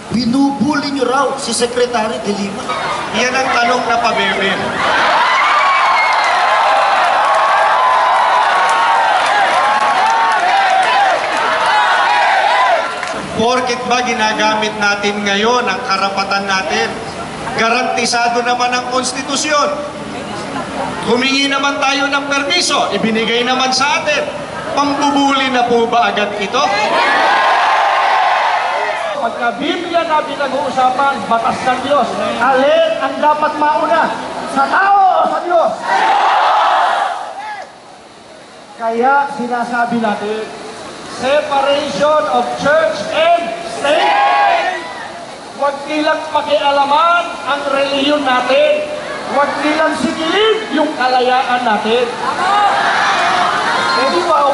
Binubuli niyo raw si Secretary De Lima. Yan ang tanong na pabebe. Porket ba ginagamit natin ngayon ang karapatan natin? Garantisado naman ang konstitusyon. Humingi naman tayo ng permiso, ibinigay naman sa atin. Pambubuli na po ba agad ito? Pagka Biblia na pinag-uusapan, batas ng Diyos, alin ang dapat mauna? Sa tao o sa Diyos? Kaya sinasabi natin, separation of church and state. Huwag nilang pakialaman ang reliyon natin. Huwag nilang sigilin yung kalayaan natin. Pwede ba